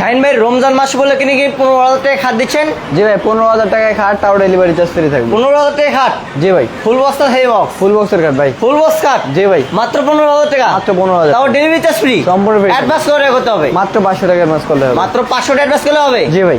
শাহিন ভাই রমজান মাস বলে কি 15,000 টাকা খাট দিচ্ছেন? জি ভাই 15,000 টাকায় খাট, তাও ডেলিভারি চার্জ ফ্রি থাকবে। 15,000 টাকা খাট? জি ভাই। Full box heavy box? Full বক্সের খাট ভাই। ফুল বক্স খাট? জি ভাই। মাত্র 15,000 টাকা? মাত্র 15,000। তাও ডেলিভারি চার্জ ফ্রি? সম্পূর্ণ ফ্রি। অ্যাডভান্স করতে হবে? মাত্র 500 টাকা অ্যাডভান্স করলে হবে। মাত্র 500 টাকা অ্যাডভান্স করলে হবে? জি ভাই।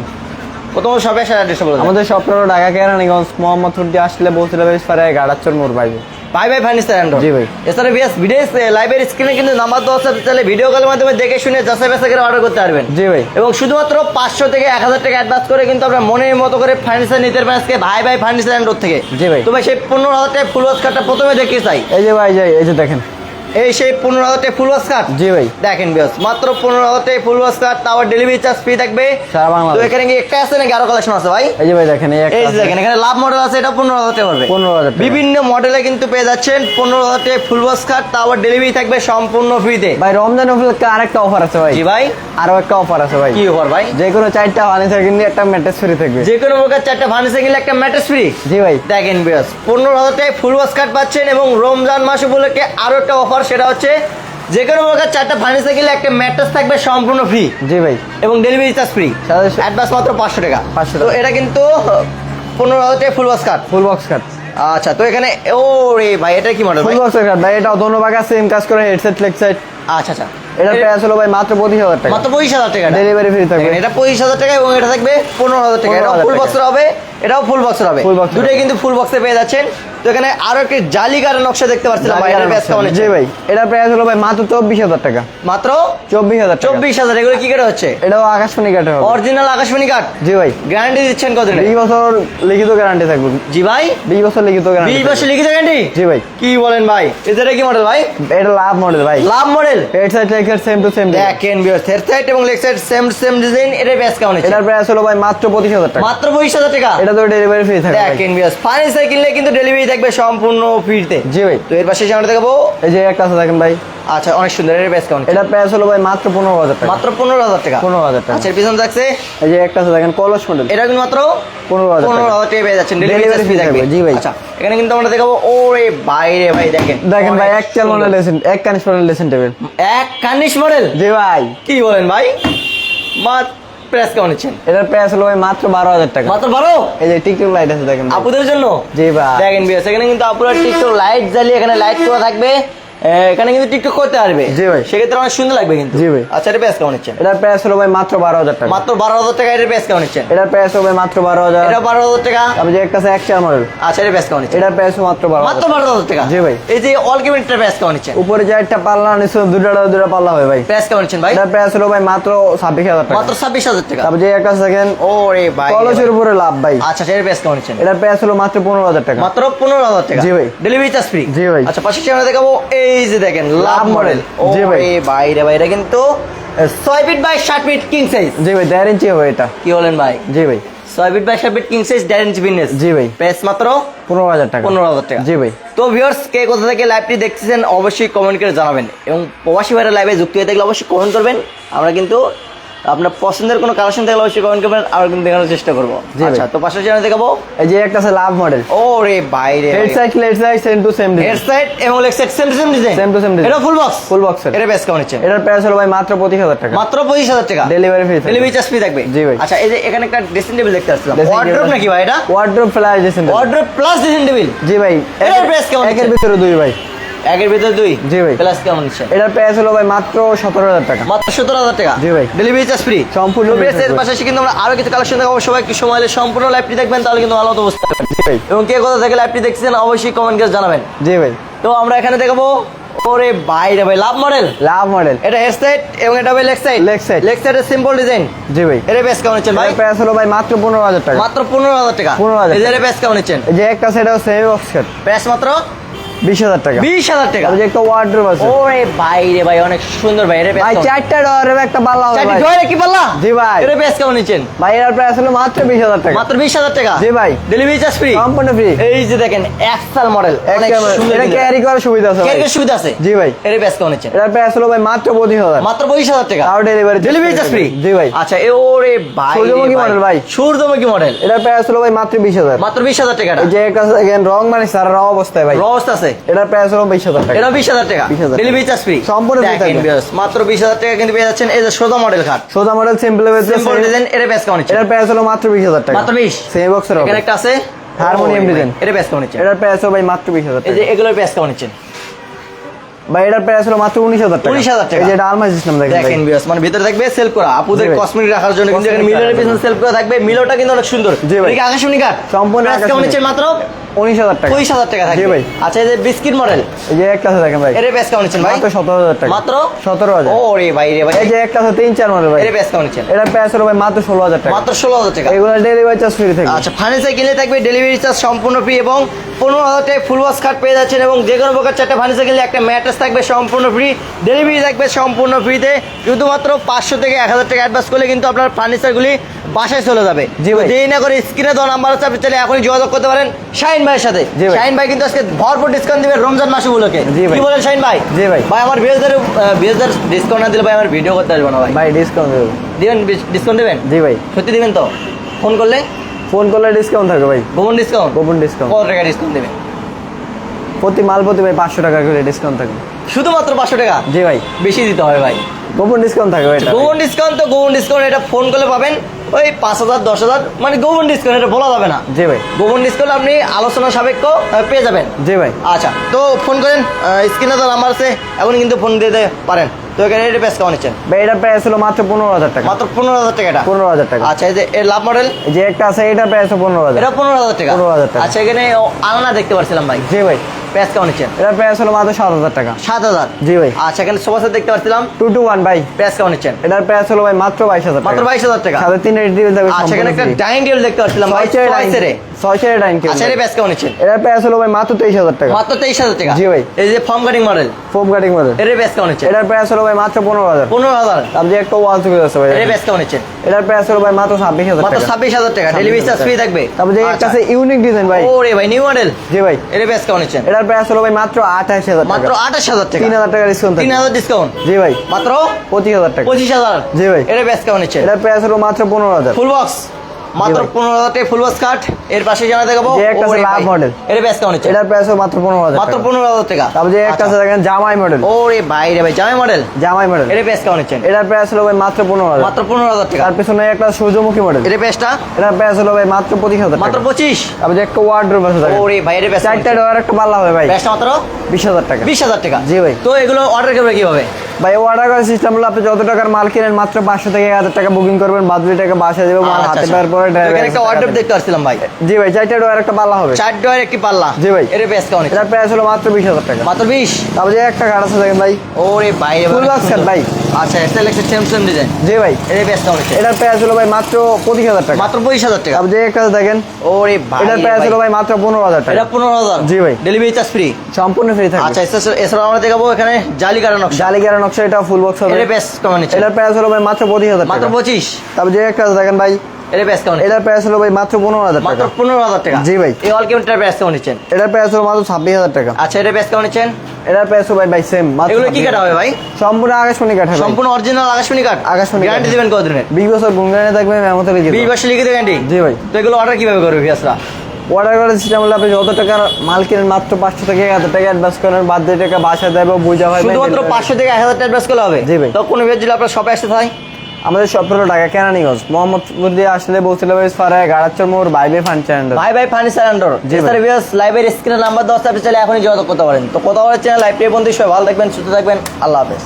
প্রথম শপে আসার অ্যাড্রেস বলুন। আমাদের শপটা হলো ঢাকা কেরানীগঞ্জ মোহাম্মদ ফুডি আসলে বলছিল ফারায় গাড়াচ্চর মোড় ভাই। ভাই ফার্নিচার এন্ড। জি ভাই। এছাড়া বিএস ভিডিও লাইভের স্ক্রিনে কিন্তু নাম্বার দেওয়া আছে, তাহলে ভিডিও কলের মাধ্যমে দেখে শুনে যাচাই বাছাই করে অর্ডার করতে পারবেন। জি ভাই। এবং শুধুমাত্র 500 থেকে 1000 টাকা অ্যাডভান্স করে কিন্তু আপনার মনের মতো করে ফার্নিচার নিতে পারেন আজকে ভাই ফার্নিচার এন্ড থেকে। জি ভাই। তো ভাই সেই 15,000 টাকা ফুল ওয়াশ কাটটা প্রথমে দেখতে চাই। এই যে ভাই এই যে দেখেন, এই সেই 15,000 টাকা ফুল ওয়াশ কাট। জি ভাই। দেখেন বিয়াস মাত্র 15,000 টাকা ফুল ওয়াশ কাট, তাও ডেলিভারি চার্জ ফ্রি থাকবে সারা বাংলাদেশ। তো এখানে কি একটা আছে নাকি আরো কালেকশন আছে ভাই? এই যে ভাই দেখেন, এই যে দেখেন এখানে লাভ মডেল আছে, এটা 15,000 টাকা পড়বে। 15,000 টাকা। বিভিন্ন মডেলে কিন্তু পেয়ে যাচ্ছেন 15,000 টাকা ফুল ওয়াশ কাট, তাও ডেলিভারি থাকবে সম্পূর্ণ ফ্রিতে। ভাই রমজান উপলক্ষে আরেকটা অফার আছে ভাই। জি ভাই। আরো একটা অফার আছে ভাই। কি অফার ভাই? যে কোনো 4টা ফার্নিচার কিনলে একটা ম্যাট্রেস ফ্রি থাকবে। যে কোনো প্রকার 4টা ফার্নিচার কিনলে একটা ম্যাট্রেস ফ্রি। জি ভাই। দেখেন বিয়াস 15,000 টাকা ফুল ওয়াশ কাট পাচ্ছেন এবং রমজান মাস উপলক্ষে আরো একটা অফার, সেটা হচ্ছে যে কোনো প্রকার 4টা ফার্নিচার কিনলে একটা ম্যাট্রেস থাকবে সম্পূর্ণ ফ্রি। জি ভাই। এবং ডেলিভারি চার্জ ফ্রি। অ্যাডভান্স মাত্র 500 টাকা। 500 তো টাকা। এটা কিন্তু 15,000 টাকা ফুল ওয়াশ কাট। Full box cut. আচ্ছা তো এখানে ও রে ভাই এটা কি মডেল ভাই? ফুল বক্সের কাট ভাই, এটাও দোনো ভাগ সেম কাজ করে, হেডসেট লেগ সাইড। আচ্ছা আচ্ছা। এটার প্রাইস হলো ভাই মাত্র 25,000 টাকা। মাত্র 25,000 টাকা। ডেলিভারি ফ্রি থাকবে। এটা 25,000 টাকা এবং এটা থাকবে 15,000 টাকা। এটাও 15,000 ফুল টাকা। বক্সের হবে, এটাও ফুল বক্সের হবে। ফুল বক্স দুটোই কিন্তু ফুল বক্সে পেয়ে যাচ্ছেন। তো এখানে আরো একটি জালিকার নকশা দেখতে পাচ্ছিলাম ভাই, এটার প্রাইস কেমন? জি ভাই। এটার প্রাইস হলো ভাই মাত্র 24,000 টাকা। মাত্র 24,000 টাকা। 24,000। এগুলো কি কাঠ হচ্ছে? এটাও আকাশমণি কাঠে হবে। অরিজিনাল আকাশমণি কাঠ? জি ভাই। গ্যারান্টি দিচ্ছেন কতদিনের? 20 বছর লিখিত গ্যারান্টি থাকবে। জি ভাই। 20 বছর লিখিত গ্যারান্টি। 20 বছর লিখিত গ্যারান্টি? জি ভাই। কি বলেন ভাই? এটা কি মডেল ভাই? এটা লাভ মডেল ভাই। লাভ model. Head side leg side same to same. দেখেন ভিউয়ার্স, হেড সাইড এবং লেগ সাইড সেম ডিজাইন। এটার প্রাইস কেমন আছে? এটার প্রাইস হলো ভাই মাত্র 25,000 টাকা। মাত্র 25,000 টাকা। এটা তো ডেলিভারি ফ্রি থাকবে। দেখেন ভিউয়ার্স, ফার্নিচার কিনলে কিন্তু ডেলিভারি থাকবে সম্পূর্ণ ফ্রিতে। জি ভাই। তো এর পাশে সামনে দেখাবো এই যে একটা আছে দেখেন ভাই। আচ্ছা অনেক সুন্দর। এর প্রাইস কেমন? এটার প্রাইস হলো ভাই মাত্র 15,000 টাকা। মাত্র 15,000 টাকা। 15,000 টাকা। আচ্ছা এর পিছনে থাকছে এই যে একটা আছে দেখেন কলস মডেল। এটা কিন্তু মাত্র 15,000 টাকা। 15,000 টাকা পেয়ে যাচ্ছেন, ডেলিভারি Delivery ফ্রি free থাকবে। থাকবে, জি ভাই। আচ্ছা এখানে কিন্তু আমরা দেখাবো ওরে বাইরে ভাই দেখেন। দেখেন ভাই অনেক এক চাল মডেল লেসেন, এক কানিশ মডেল লেসেন টেবিল। এক কার্নিশ মডেল? জি ভাই। কি বলেন ভাই? প্রাইস কেমন নিচ্ছেন? এটার প্রাইস হলো ভাই মাত্র 12,000 টাকা। মাত্র 12? এই যে টিকটক লাইট আছে দেখেন ভাই। আপুদের জন্য? জি ভাই। দেখেন বিয়াস এখানে কিন্তু আপুরা টিকটক লাইট জ্বালিয়ে এখানে লাইট করা থাকবে, এখানে কিন্তু টিকটক করতে পারবে। জি ভাই। সেক্ষেত্রে অনেক সুন্দর লাগবে কিন্তু। জি ভাই। আচ্ছা এটা প্রাইস কেমন নিচ্ছেন? এটার প্রাইস হলো ভাই মাত্র 12,000 টাকা। মাত্র 12,000 টাকা। এটার প্রাইস কেমন নিচ্ছেন? এটার প্রাইস হবে মাত্র 12,000। এটা 12,000 টাকা। তারপর যে একটা আছে এক চাল মডেল। আচ্ছা এটার প্রাইস কেমন নিচ্ছেন? এটার প্রাইস মাত্র 12,000। মাত্র 12,000 টাকা। জি ভাই। এই যে অল কেবিনেটের প্রাইস কেমন নিচ্ছেন? উপরে যে একটা পাল্লা নিচে দুটো পাল্লা হবে ভাই। প্রাইস কেমন নিচ্ছেন ভাই? এটার প্রাইস হলো ভাই মাত্র 26,000 টাকা। মাত্র 26,000 টাকা। তারপর যে একটা আছে দেখেন ওরে ভাই কলসের উপরে লাভ ভাই। আচ্ছা এটার প্রাইস কেমন নিচ্ছেন? এটার প্রাইস হলো মাত্র 15,000 টাকা। মাত্র 15,000 টাকা। জি ভাই। Delivery charge free? জি ভাই। আচ্ছা পাশে আমরা দেখাবো এই যে দেখেন লাভ মডেল। জি ভাই। ওরে ভাই রে ভাই, এটা কিন্তু 6 feet by 7 feet king size. জি ভাই 1.5 ইঞ্চি হবে এটা। কি বলেন ভাই? জি ভাই। 6 feet by 7 feet king size 1.5 inch business. জি ভাই। প্রাইস মাত্র 15,000 টাকা। 15,000 টাকা। জি ভাই। তো ভিউয়ার্স কে কোথা থেকে লাইভটি দেখতেছেন অবশ্যই কমেন্ট করে জানাবেন এবং প্রবাসী ভাইরা লাইভে যুক্ত হয়ে থাকলে অবশ্যই কমেন্ট করবেন। আমরা কিন্তু আপনার পছন্দের কোনো কালেকশন থাকলে অবশ্যই কমেন্ট করবেন, আমরা কিন্তু দেখানোর চেষ্টা করবো। জি ভাই। আচ্ছা তো পাশে চ্যানেল দেখাবো এই যে একটা আছে লাভ মডেল। ওরে বাইরে head side leg side same to same head side এবং leg side same design. Same to same design. এটা ফুল বক্স? ফুল বক্সের। এটা প্রাইস কেমন নিচ্ছেন? এটার প্রাইস হলো ভাই মাত্র 25,000 টাকা। মাত্র 25,000 টাকা। Delivery free. Delivery charge free থাকবে? জি ভাই। আচ্ছা এই যে এখানে একটা ড্রেসিং টেবিল দেখতে পাচ্ছিলাম, Dressing ওয়ার্ড্রপ table। নাকি ভাই এটা? ওয়ার্ড্রপ ফ্ল্যাশ দিয়েছেন। Wardrobe plus dressing table? জি ভাই। এটার প্রাইস কেমন? একের ভিতরে দুই ভাই। একের ভিতরে দুই? জি ভাই। প্লাস কেমন নিচ্ছেন? এটার প্রাইস হলো ভাই মাত্র 17,000 টাকা। মাত্র 17,000 টাকা। জি ভাই। Delivery charge free? সম্পূর্ণ free এর থাকবে। পাশাপাশি কিন্তু আমরা আরো কিছু কালেকশন দেখাবো, সবাই একটু সময় হলে সম্পূর্ণ লাইভটি দেখবেন, তাহলে কিন্তু ভালো মতো বুঝতে পারবেন। জি ভাই। এবং কে কোথা থেকে লাইভটি দেখছেন অবশ্যই কমেন্ট করে জানাবেন। জি ভাই। তো আমরা এখানে দেখাবো ওরে বাইরে ভাই লাভ মডেল। লাভ মডেল। এটা হেড সাইড এবং এটা হবে leg side. Leg side. Leg সাইডের সিম্পল ডিজাইন। জি ভাই। এর প্রাইস কেমন নিচ্ছেন ভাই? এটার প্রাইস হলো ভাই মাত্র 15,000 টাকা। মাত্র 15,000 টাকা। 15,000 এর প্রাইস কেমন নিচ্ছেন? এই যে একটা সেটাও সেমি বক্স কাট। প্রাইস মাত্র 20,000 টাকা। 20,000 টাকা। তারপর যে একটা ওয়ার্ড্রপ আছে। ওরে বাইরে ভাই অনেক সুন্দর ভাই। এর ভাই প্রাইস কেমন? চারটা ডোরের একটা পাল্লা হবে চারটি ভাই। ডোরে কি পাল্লা? জি ভাই। এর প্রাইস কেমন নিচ্ছেন? ভাই এর প্রাইস হলো মাত্র 20,000 টাকা। মাত্র 20,000 টাকা। জি ভাই। Delivery charge free? সম্পূর্ণ ফ্রি। এই যে দেখেন এক্সেল মডেল, অনেক সুন্দর। এটা ক্যারি করার সুবিধা আছে ভাই। ক্যারিয়ার সুবিধা আছে? জি ভাই। এর প্রাইস কেমন নিচ্ছেন? এটার প্রাইস হলো ভাই মাত্র 25,000। মাত্র 25,000 টাকা। আর ডেলিভারি চার্জ ফ্রি? জি ভাই। আচ্ছা এ ওরে ভাই সূর্যমুখী মডেল ভাই। সূর্যমুখী মডেল। এটার প্রাইস হলো ভাই মাত্র 20,000। মাত্র 20,000 টাকা। এই যে একটা দেখেন রং মানে সারা রং অবস্থায় ভাই। র অবস্থা আছে? এটার প্রাইস হলো 20000 টাকা। এটা 20000 টাকা, 20,000 ডেলিভারি চার্জ ফ্রি সম্পূর্ণ free দেখেন থাকবে। viewers, মাত্র 20000 টাকা কিন্তু পেয়ে যাচ্ছেন এই যে সোজা মডেল খাট, সোজা মডেল সিম্পল সিম্পল ডিজাইন। এর প্রাইস কেমন হচ্ছে? এটার প্রাইস হলো মাত্র 20000 টাকা, মাত্র 20। সেমি বক্সের হবে। এখানে একটা আছে হারমোনিয়াম ডিজাইন, এর প্রাইস কেমন হচ্ছে? এটার প্রাইস হলো ভাই মাত্র 20000 এই টাকা। যে এগুলোর প্রাইস কেমন হচ্ছে? ভাই এটার প্রাইস হলো মাত্র 19000 টাকা। 19000 টাকা। এই যে এটা আলমারি সিস্টেম দেখেন ভাই। দেখেন ভিউয়ার্স, মানে ভিতরে থাকবে সেলফ করা আপুদের জি ভাই। কসমেটিক রাখার জন্য, কিন্তু এখানে Cosmetic মিলরের রাখার পিছনে সেলফ করা থাকবে। মিলরটা কিন্তু অনেক সুন্দর। জি ভাই। এটা কি আকাশমণি কাঠ? সম্পূর্ণ প্রাইস কেমন আকাশমণি। হচ্ছে? মাত্র 19000 টাকা। 25000 টাকা থাকবে। জি ভাই। আচ্ছা, এই যে বিস্কিট মডেল, এই যে একটা আছে দেখেন ভাই, এর প্রাইস কেমন হচ্ছে ভাই? মাত্র 17000 টাকা। মাত্র 17000। ও রে ভাই রে ভাই, এই যে একটা আছে 3-4 মডেল ভাই, এর প্রাইস কেমন হচ্ছে? এটার প্রাইস হলো ভাই মাত্র 16000 টাকা। মাত্র 16000 টাকা। এগুলো ডেলিভারি চার্জ ফ্রি থাকবে। আচ্ছা, ফার্নিচার কিনলে থাকবে ডেলিভারি চার্জ সম্পূর্ণ ফ্রি এবং 15000 টাকায় ফুল ওয়াশ খাট পেয়ে যাচ্ছেন, এবং যে কোনো প্রকার 4টা ফার্নিচার কিনলে একটা ম্যাট্রেস থাকবে সম্পূর্ণ ফ্রি, ডেলিভারি থাকবে সম্পূর্ণ ফ্রিতে। শুধুমাত্র 500 থেকে 1000 টাকা অ্যাডভান্স করলে কিন্তু আপনার ফার্নিচারগুলি বাসায় চলে যাবে। জি ভাই। দেরি না করে স্ক্রিনে দেওয়া নাম্বার আছে, আপনি চাইলে এখনই যোগাযোগ করতে পারেন শাহিন ভাইয়ের সাথে। জি ভাই। শাহিন ভাই কিন্তু আজকে ভরপুর ডিসকাউন্ট দিবে রমজান মাস উপলক্ষে। জি ভাই। কি বলেন শাহিন ভাই? জি ভাই। ভাই আমার বিয়েদের ডিসকাউন্ট না দিলে ভাই আমার ভিডিও করতে আসবো না ভাই। ভাই ডিসকাউন্ট দেবো। দিবেন? ডিসকাউন্ট দেবেন? জি ভাই, সত্যি দিবেন তো? ফোন করলে ফোন করলে ডিসকাউন্ট থাকবে ভাই, গোপন ডিসকাউন্ট? গোপন ডিসকাউন্ট। কত টাকা ডিসকাউন্ট দেবেন? প্রতি মাল প্রতি ভাই 500 টাকা করে ডিসকাউন্ট থাকবে। শুধুমাত্র 500 টাকা? জি ভাই, বেশি দিতে হবে ভাই। গোপন ডিসকাউন্ট থাকবে এটা। গোপন ডিসকাউন্ট তো গোপন ডিসকাউন্ট, এটা ফোন করলে পাবেন ওই 5000 10,000, মানে গোপন ডিসকাউন্ট, এটা বলা যাবে না। জি ভাই, গোপন ডিসকাউন্ট আপনি আলোচনা সাপেক্ষ পেয়ে যাবেন। জি ভাই। আচ্ছা, তো ফোন করেন, স্ক্রিনে তো নাম্বার আছে, এখন কিন্তু ফোন দিয়ে দিতে পারেন। তো এখানে এটা প্রাইস কেমন নিচ্ছেন? ভাই এটার প্রাইস হলো মাত্র 15000 টাকা। মাত্র 15000 টাকা এটা? 15000 টাকা। আচ্ছা, এই যে এর লাভ মডেল, এই যে একটা আছে এটার প্রাইস 15000। এটা 15000 টাকা? 15000 টাকা। আচ্ছা, এখানে আলনা দেখতে পাচ্ছিলাম ভাই, জি ভাই, প্রাইস কেমন নিচ্ছেন? এটার প্রাইস হলো মাত্র 7000 টাকা। 7000? জি ভাই। আচ্ছা, এখানে সোফা সেট দেখতে পাচ্ছিলাম, 2-1 ভাই, প্রাইস কেমন নিচ্ছেন? এটার প্রাইস হলো ভাই মাত্র 22000 টাকা। মাত্র 22000 টাকা? সাথে 3 রেট দিবেন থাকবে। আচ্ছা, এখানে একটা ডাইনিং টেবিল দেখতে পাচ্ছিলাম ভাই, 6 চেয়ার 6 ডাইনিং টেবিল। আচ্ছা, এর প্রাইস কেমন নিচ্ছেন? এটার প্রাইস হলো ভাই মাত্র 23000 টাকা। মাত্র 23000 টাকা? জি ভাই। এই যে form cutting model, foam cutting model, এর প্রাইস কেমন নিচ্ছেন? এটার প্রাইস হলো ভাই মাত্র 15000। 15000? আপনি একটা ওয়াল চুকে আছে ভাই, এর প্রাইস কেমন নিচ্ছেন? এটার প্রাইস হলো ভাই মাত্র 26000 মাত্র টাকা। 26000 টাকা, ডেলিভারি চার্জ ফ্রি থাকবে। তারপর যে একটা আচ্ছা। আছে ইউনিক ডিজাইন ভাই। ওরে ভাই, নিউ মডেল, জি ভাই, এর প্রাইস কেমন নিচ্ছেন? এটার প্রাইস হলো ভাই মাত্র 28000 টাকা। মাত্র 28000 টাকা? 3000 টাকা ডিসকাউন্ট থাকবে। 3000 ডিসকাউন্ট? জি ভাই, মাত্র 25000 টাকা। 25000? জি ভাই। এর প্রাইস কেমন নিচ্ছেন? এটার প্রাইস হলো মাত্র 15000। ফুল বক্স মাত্র ভাই। 15000 টাকা ফুল বক্স কাট। এর পাশে জানা দেখাবো যে একটা আছে লাভ মডেল, এর প্রাইস কেমন নিচ্ছেন? এটার প্রাইস হলো মাত্র 15000 মাত্র টাকা। 15000 টাকা? তারপর যে একটা আছে দেখেন জামাই মডেল, ওরে ভাই রে ভাই, জামাই মডেল, জামাই মডেল, এর প্রাইস কেমন নিচ্ছেন? এটার প্রাইস হলো ভাই মাত্র 15000। মাত্র 15000 টাকা? তার পিছনে একটা সূর্যমুখী মডেল, এর প্রাইসটা এটার প্রাইস হলো ভাই মাত্র 25000 মাত্র টাকা। 25? তারপর যে একটা ওয়ার্ডরোব আছে দেখেন, ওরে ভাই, এর প্রাইস 4টা ডোর একটা পাল্লা হবে ভাই, প্রাইসটা মাত্র 20000 টাকা। 20000 টাকা? জি ভাই। তো এগুলো অর্ডার করবে কিভাবে? ভাই অর্ডার করার সিস্টেম হলো আপনি যত টাকার মাল কিনেন মাত্র 500 থেকে 1000 টাকা বুকিং করবেন, বাদ বাকি টাকা বাসায় দেবো, মাল আচ্ছা, হাতে আচ্ছা। পাওয়ার পরে তো এখানে একটা অর্ডার ড্রাইভার। দেখতে পাচ্ছিলাম ভাই, জি ভাই, 4টা ডোর একটা পাল্লা হবে, 4 ডয়ের একটি পাল্লা। জি ভাই। এর প্রাইস কেমন নিচ্ছেন? এটার প্রাইস হলো মাত্র 20000 টাকা। মাত্র 20? তারপর যে একটা কার্ড আছে দেখেন ভাই, ওরে ভাই, Full box set ভাই। আচ্ছা, সেলেক্টেড সেম ডিজাইন, জি ভাই, এর প্রাইস কেমন নিচ্ছেন? এটার প্রাইস হলো ভাই মাত্র 25000 টাকা। মাত্র 25000 টাকা? তারপর যে একটা আছে দেখেন, ওরে ভাই, এটার প্রাইস হলো ভাই মাত্র 15000 টাকা। এটা 15000? জি ভাই। Delivery charge free? সম্পূর্ণ ফ্রি থাকবে। আচ্ছা, এছাড়া আমরা দেখাবো এখানে জালি কাটা নকশা, জালিগারা নকশা, এটা ফুল বক্স হবে। এর প্রাইস কেমন নিচ্ছেন? এটার প্রাইস হলো ভাই মাত্র 25000 মাত্র টাকা। 25? তারপর যে একটা আছে দেখেন ভাই, এর প্রাইস কেমন? এটার প্রাইস হলো ভাই মাত্র 15000 মাত্র টাকা। 15000 টাকা? জি ভাই। এই অল কেমনটার প্রাইস কেমন নিচ্ছেন? এটার প্রাইস হলো মাত্র 26000 টাকা। আচ্ছা, এর প্রাইস কেমন নিচ্ছেন? এটার প্রাইস হলো ভাই সেম মাত্র। এগুলো কি কাটা হবে ভাই? সম্পূর্ণ আকাশমণি কাঠ হবে। সম্পূর্ণ অরিজিনাল আকাশমণি কাঠ? আকাশমণি কাঠ। গ্যারান্টি দিবেন কতদিনের? 20 বছর গুণগানে থাকবে, মেমোতে লিখে 20 বছর লিখিত গ্যারান্টি? জি ভাই। তো এগুলো অর্ডার কিভাবে করবে ভিউয়ার্সরা? অর্ডার করার সিস্টেম হলো আপনি যত টাকার মাল কিনেন মাত্র 500 থেকে 1000 টাকা অ্যাডভান্স করেন, বাদ দিয়ে টাকা বাসায় দেবো, বুঝা ভাই। শুধুমাত্র 500 থেকে 1000 টাকা অ্যাডভান্স করলে হবে? জি ভাই। তো কোন ভিউয়ার যদি আপনার শপে আসতে চায়? আমাদের সব হলো ঢাকা কেরানীগঞ্জ, মোহাম্মদপুর দিয়ে আসলে বৌসিলা ফারায় গাড়াচ্চর মোড়, বাইবে ফার্নিচার। ভাই ভাই ফার্নিচার অ্যান্ড জি ভাই। ভিউয়ার্স, লাইভের স্ক্রিনে নাম্বার দেওয়া আছে, আপনি চাইলে এখনই যোগাযোগ করতে পারেন। তো কথা বলার চ্যানেল লাইভ পর্যন্ত, সবাই ভালো থাকবেন, সুস্থ থাকবেন, আল্লাহ হাফেজ।